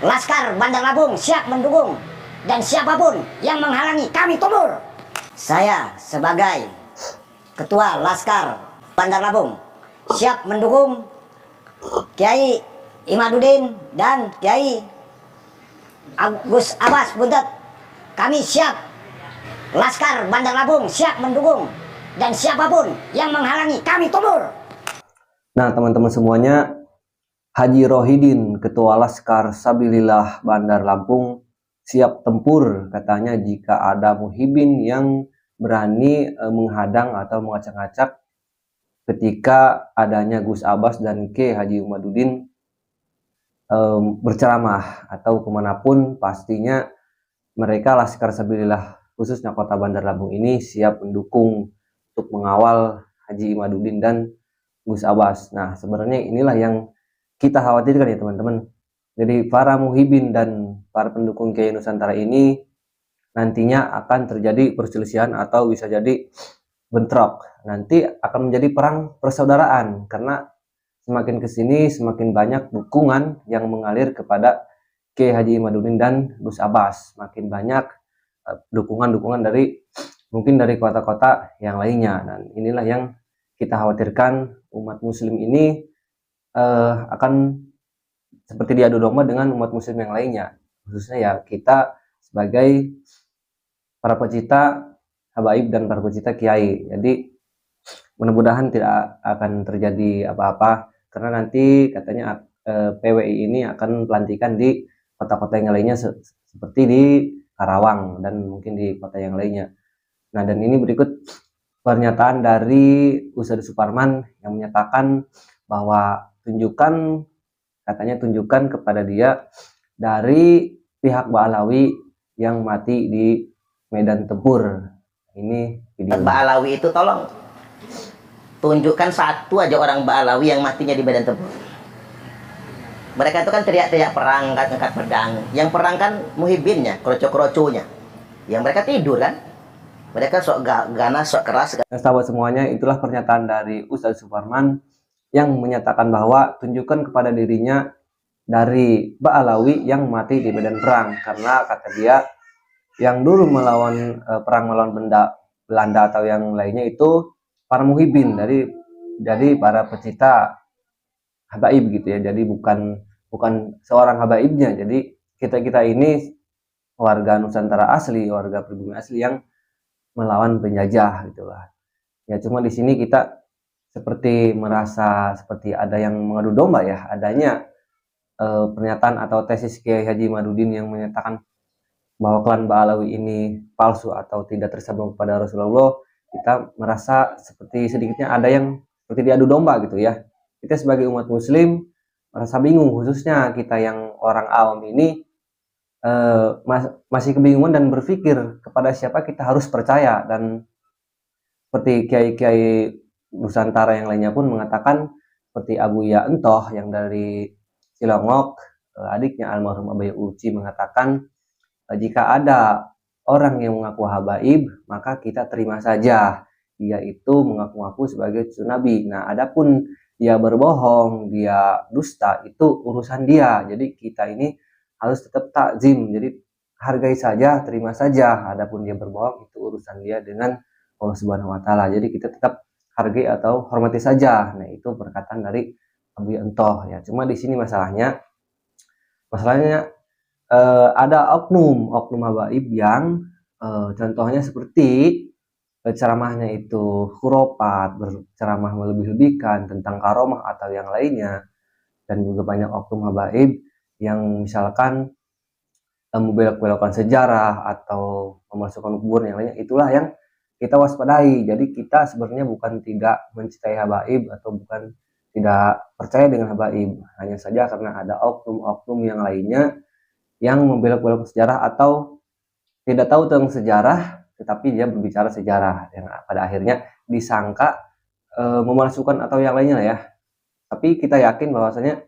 Laskar Bandar Lampung siap mendukung dan siapapun yang menghalangi kami tubur. Saya sebagai Ketua Laskar Bandar Lampung siap mendukung Kiai Imaduddin dan Kiai Gus Abbas Buntet. Kami siap, Laskar Bandar Lampung siap mendukung dan siapapun yang menghalangi kami tubur. Nah teman-teman semuanya, Haji Rohidin, Ketua Laskar Sabilillah Bandar Lampung, siap tempur katanya jika ada muhibin yang berani menghadang atau mengacak-acak ketika adanya Gus Abbas dan K. Haji Imaduddin berceramah atau kemanapun. Pastinya mereka Laskar Sabilillah khususnya Kota Bandar Lampung ini siap mendukung untuk mengawal Haji Imaduddin dan Gus Abbas. Nah sebenarnya inilah yang kita khawatirkan ya teman-teman. Jadi para muhibin dan para pendukung Kiai Nusantara ini nantinya akan terjadi perselisihan atau bisa jadi bentrok. Nanti akan menjadi perang persaudaraan karena semakin kesini semakin banyak dukungan yang mengalir kepada Kiai Haji Imaduddin dan Gus Abbas. Makin banyak dukungan-dukungan dari mungkin dari kota-kota yang lainnya. Dan inilah yang kita khawatirkan, umat muslim ini akan seperti diadu domba dengan umat muslim yang lainnya, khususnya ya kita sebagai para pecinta habaib dan para pecinta kiai. Jadi mudah-mudahan tidak akan terjadi apa-apa karena nanti katanya PWI ini akan pelantikan di kota-kota yang lainnya seperti di Karawang dan mungkin di kota yang lainnya. Nah dan ini berikut pernyataan dari Ustadz Suparman yang menyatakan bahwa katanya tunjukkan kepada dia dari pihak Ba'alawi yang mati di medan tempur. Ini video Ba'alawi itu tolong tunjukkan satu aja orang Ba'alawi yang matinya di medan tempur. Mereka itu kan teriak-teriak perang, angkat pedang. Yang perang kan muhibinnya, kroco-kroconya. Yang mereka tidur kan. Mereka sok ganas, sok keras. Sahabat semuanya, itulah pernyataan dari Ustadz Suparman yang menyatakan bahwa tunjukkan kepada dirinya dari Ba'alawi yang mati di medan perang, karena kata dia yang dulu melawan perang melawan Belanda atau yang lainnya itu para muhibin, jadi para pecinta habaib gitu ya. Jadi bukan seorang habaibnya. Jadi kita ini warga Nusantara asli, warga pribumi asli yang melawan penjajah gitulah. Ya cuma di sini kita seperti merasa seperti ada yang mengadu domba ya, adanya pernyataan atau tesis Kiai Haji Imaduddin yang menyatakan bahwa klan Ba'alawi ini palsu atau tidak tersambung kepada Rasulullah. Kita merasa seperti sedikitnya ada yang seperti diadu domba gitu ya. Kita sebagai umat muslim merasa bingung, khususnya kita yang orang awam ini masih kebingungan dan berpikir kepada siapa kita harus percaya. Dan seperti kiai-kiai Nusantara yang lainnya pun mengatakan, seperti Abu Ya Entoh yang dari Cilongok, adiknya almarhum Abaya Uci mengatakan, jika ada orang yang mengaku habaib, maka kita terima saja. Dia itu mengaku-ngaku sebagai cucu Nabi. Nah, adapun dia berbohong, dia dusta, itu urusan dia. Jadi kita ini harus tetap takzim. Jadi hargai saja, terima saja. Adapun dia berbohong, itu urusan dia dengan Allah Subhanahu wa taala. Jadi kita tetap hargai atau hormati saja. Nah, itu perkataan dari Abu Entoh ya. Cuma di sini masalahnya ada oknum habaib yang contohnya seperti ceramahnya itu khurafat, berceramah melebih-lebihkan tentang karomah atau yang lainnya. Dan juga banyak oknum habaib yang misalkan membelok-belokkan sejarah atau memasukkan kubur yang lainnya. Itulah yang kita waspadai. Jadi kita sebenarnya bukan tidak mencintai habaib atau bukan tidak percaya dengan habaib, hanya saja karena ada oknum-oknum yang lainnya yang membelok-belokkan sejarah atau tidak tahu tentang sejarah tetapi dia berbicara sejarah yang pada akhirnya disangka memasukkan atau yang lainnya ya. Tapi kita yakin bahwasanya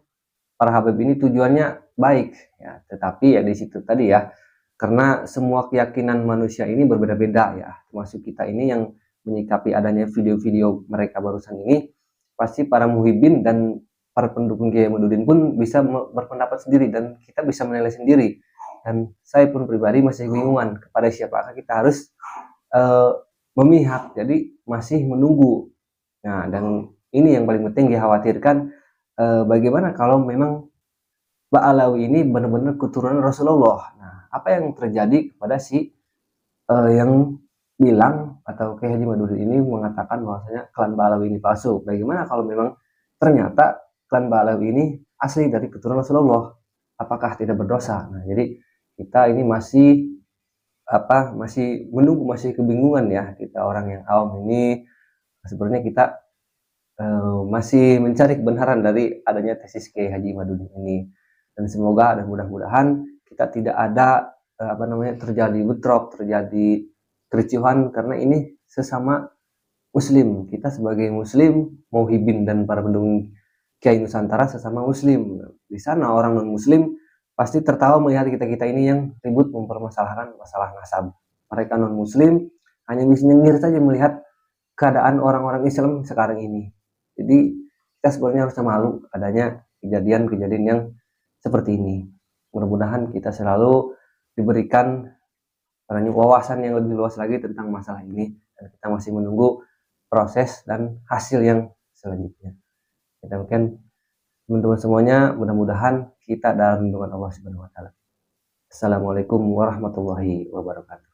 para habaib ini tujuannya baik ya, tetapi ya di situ tadi ya, karena semua keyakinan manusia ini berbeda-beda ya, termasuk kita ini yang menyikapi adanya video-video mereka barusan ini, pasti para muhibin dan para pendukung Kiai Imaduddin pun bisa berpendapat sendiri dan kita bisa menilai sendiri. Dan saya pun pribadi masih bingungan kepada siapakah kita harus memihak. Jadi masih menunggu. Nah, dan ini yang paling penting dikhawatirkan, bagaimana kalau memang Mbak Alawi ini benar-benar keturunan Rasulullah. Nah, apa yang terjadi kepada si yang bilang atau Kiai Haji Imaduddin ini mengatakan bahwasanya klan Mbak Alawi ini palsu. Bagaimana kalau memang ternyata klan Mbak Alawi ini asli dari keturunan Rasulullah? Apakah tidak berdosa? Nah, jadi kita ini masih menunggu, masih kebingungan ya, kita orang yang awam ini. Sebenarnya kita masih mencari kebenaran dari adanya tesis Kiai Haji Imaduddin ini, dan semoga dan mudah-mudahan kita tidak ada terjadi bentrok, terjadi kericuhan, karena ini sesama Muslim. Kita sebagai Muslim, Muhibin dan para pendukung Kiai Nusantara sesama Muslim. Di sana orang non Muslim pasti tertawa melihat kita ini yang ribut mempermasalahkan masalah nasab. Mereka non Muslim hanya bisa nyengir saja melihat keadaan orang-orang Islam sekarang ini. Jadi kita sebenarnya harusnya malu adanya kejadian-kejadian yang seperti ini. Mudah-mudahan kita selalu diberikan wawasan yang lebih luas lagi tentang masalah ini, dan kita masih menunggu proses dan hasil yang selanjutnya. Kita mungkin teman-teman semuanya, mudah-mudahan kita dalam lindungan Allah Subhanahu wa taala. Assalamualaikum warahmatullahi wabarakatuh.